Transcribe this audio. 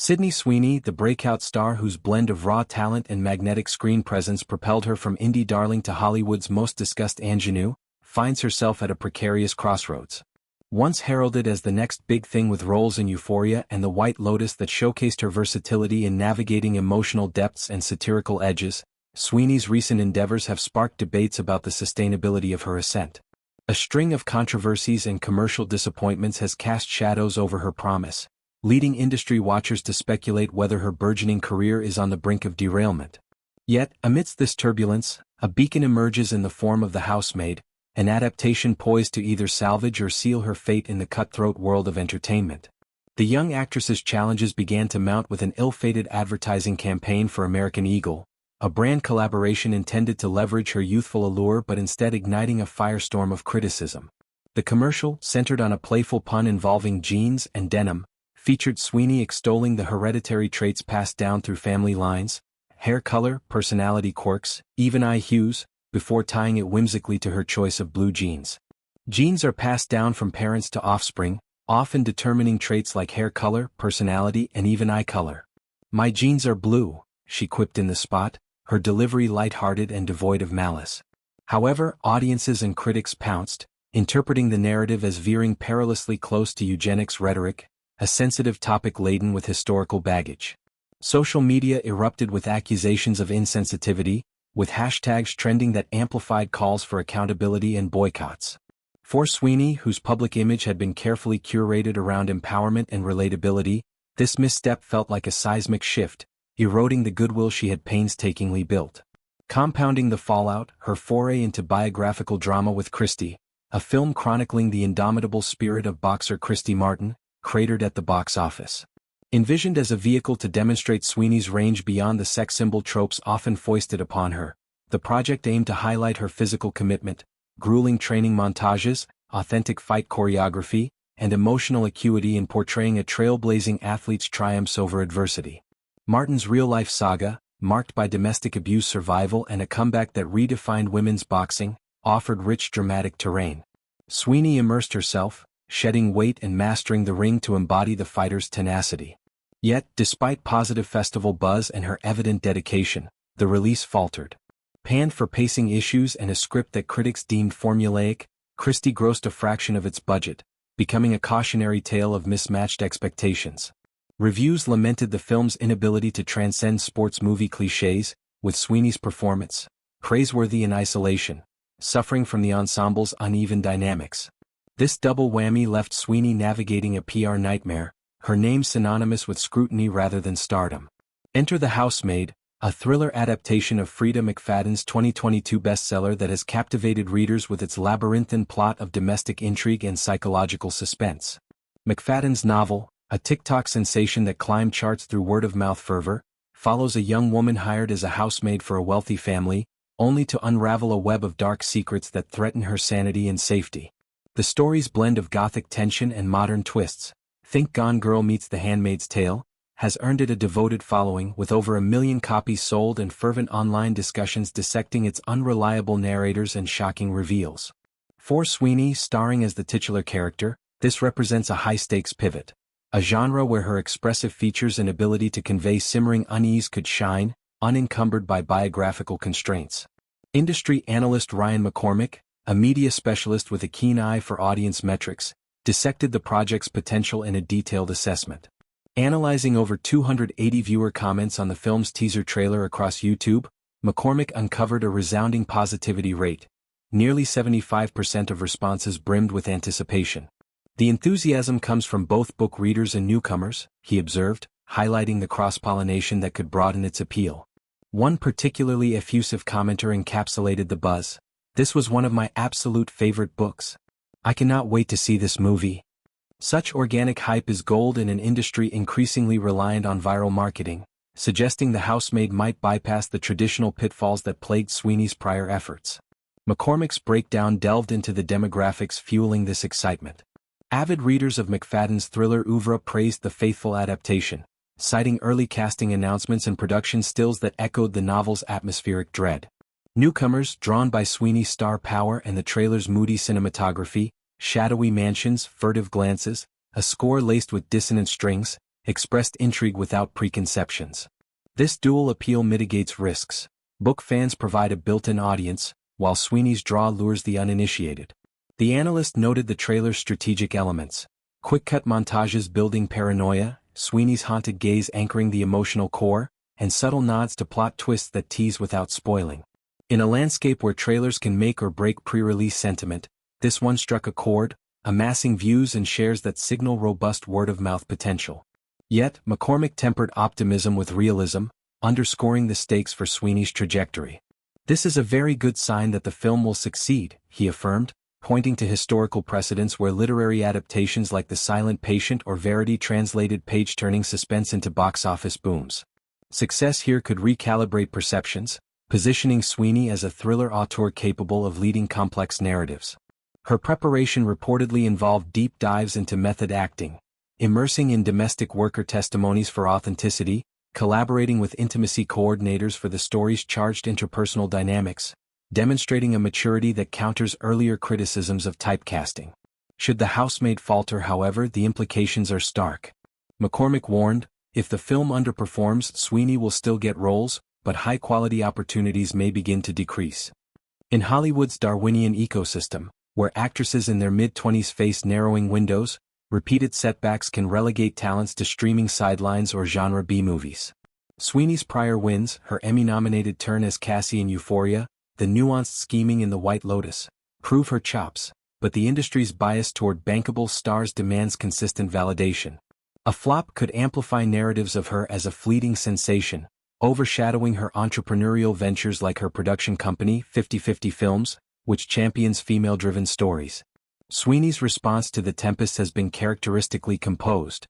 Sydney Sweeney, the breakout star whose blend of raw talent and magnetic screen presence propelled her from indie darling to Hollywood's most discussed ingenue, finds herself at a precarious crossroads. Once heralded as the next big thing with roles in Euphoria and the White Lotus that showcased her versatility in navigating emotional depths and satirical edges, Sweeney's recent endeavors have sparked debates about the sustainability of her ascent. A string of controversies and commercial disappointments has cast shadows over her promise, leading industry watchers to speculate whether her burgeoning career is on the brink of derailment. Yet, amidst this turbulence, a beacon emerges in the form of The Housemaid, an adaptation poised to either salvage or seal her fate in the cutthroat world of entertainment. The young actress's challenges began to mount with an ill-fated advertising campaign for American Eagle, a brand collaboration intended to leverage her youthful allure but instead igniting a firestorm of criticism. The commercial, centered on a playful pun involving jeans and denim, featured Sweeney extolling the hereditary traits passed down through family lines, hair color, personality quirks, even eye hues, before tying it whimsically to her choice of blue jeans. Genes are passed down from parents to offspring, often determining traits like hair color, personality, and even eye color. "My genes are blue," she quipped in the spot, her delivery lighthearted and devoid of malice. However, audiences and critics pounced, interpreting the narrative as veering perilously close to eugenics rhetoric, a sensitive topic laden with historical baggage. Social media erupted with accusations of insensitivity, with hashtags trending that amplified calls for accountability and boycotts. For Sweeney, whose public image had been carefully curated around empowerment and relatability, this misstep felt like a seismic shift, eroding the goodwill she had painstakingly built. Compounding the fallout, her foray into biographical drama with Christy, a film chronicling the indomitable spirit of boxer Christy Martin, cratered at the box office. Envisioned as a vehicle to demonstrate Sweeney's range beyond the sex symbol tropes often foisted upon her, the project aimed to highlight her physical commitment, grueling training montages, authentic fight choreography, and emotional acuity in portraying a trailblazing athlete's triumphs over adversity. Martin's real-life saga, marked by domestic abuse survival and a comeback that redefined women's boxing, offered rich dramatic terrain. Sweeney immersed herself, shedding weight and mastering the ring to embody the fighter's tenacity. Yet, despite positive festival buzz and her evident dedication, the release faltered. Panned for pacing issues and a script that critics deemed formulaic, Christy grossed a fraction of its budget, becoming a cautionary tale of mismatched expectations. Reviews lamented the film's inability to transcend sports movie cliches, with Sweeney's performance, praiseworthy in isolation, suffering from the ensemble's uneven dynamics. This double whammy left Sweeney navigating a PR nightmare, her name synonymous with scrutiny rather than stardom. Enter The Housemaid, a thriller adaptation of Freida McFadden's 2022 bestseller that has captivated readers with its labyrinthine plot of domestic intrigue and psychological suspense. McFadden's novel, a TikTok sensation that climbed charts through word-of-mouth fervor, follows a young woman hired as a housemaid for a wealthy family, only to unravel a web of dark secrets that threaten her sanity and safety. The story's blend of gothic tension and modern twists, think Gone Girl meets The Handmaid's Tale, has earned it a devoted following with over 1 million copies sold and fervent online discussions dissecting its unreliable narrators and shocking reveals. For Sweeney, starring as the titular character, this represents a high-stakes pivot, a genre where her expressive features and ability to convey simmering unease could shine, unencumbered by biographical constraints. Industry analyst Ryan McCormick, a media specialist with a keen eye for audience metrics, dissected the project's potential in a detailed assessment. Analyzing over 280 viewer comments on the film's teaser trailer across YouTube, McCormick uncovered a resounding positivity rate. Nearly 75% of responses brimmed with anticipation. The enthusiasm comes from both book readers and newcomers, he observed, highlighting the cross-pollination that could broaden its appeal. One particularly effusive commenter encapsulated the buzz. "This was one of my absolute favorite books. I cannot wait to see this movie." Such organic hype is gold in an industry increasingly reliant on viral marketing, suggesting The Housemaid might bypass the traditional pitfalls that plagued Sweeney's prior efforts. McCormick's breakdown delved into the demographics fueling this excitement. Avid readers of McFadden's thriller oeuvre praised the faithful adaptation, citing early casting announcements and production stills that echoed the novel's atmospheric dread. Newcomers, drawn by Sweeney's star power and the trailer's moody cinematography, shadowy mansions, furtive glances, a score laced with dissonant strings, expressed intrigue without preconceptions. This dual appeal mitigates risks. Book fans provide a built-in audience, while Sweeney's draw lures the uninitiated. The analyst noted the trailer's strategic elements. Quick-cut montages building paranoia, Sweeney's haunted gaze anchoring the emotional core, and subtle nods to plot twists that tease without spoiling. In a landscape where trailers can make or break pre-release sentiment, this one struck a chord, amassing views and shares that signal robust word-of-mouth potential. Yet, McCormick tempered optimism with realism, underscoring the stakes for Sweeney's trajectory. This is a very good sign that the film will succeed, he affirmed, pointing to historical precedents where literary adaptations like The Silent Patient or Verity translated page-turning suspense into box office booms. Success here could recalibrate perceptions, positioning Sweeney as a thriller auteur capable of leading complex narratives. Her preparation reportedly involved deep dives into method acting, immersing in domestic worker testimonies for authenticity, collaborating with intimacy coordinators for the story's charged interpersonal dynamics, demonstrating a maturity that counters earlier criticisms of typecasting. Should the housemaid falter, however, the implications are stark. McCormick warned, if the film underperforms, Sweeney will still get roles, but high-quality opportunities may begin to decrease. In Hollywood's Darwinian ecosystem, where actresses in their mid-20s face narrowing windows, repeated setbacks can relegate talents to streaming sidelines or genre B-movies. Sweeney's prior wins, her Emmy-nominated turn as Cassie in Euphoria, the nuanced scheming in The White Lotus, prove her chops, but the industry's bias toward bankable stars demands consistent validation. A flop could amplify narratives of her as a fleeting sensation, overshadowing her entrepreneurial ventures like her production company, 50/50 Films, which champions female-driven stories. Sweeney's response to The Tempest has been characteristically composed,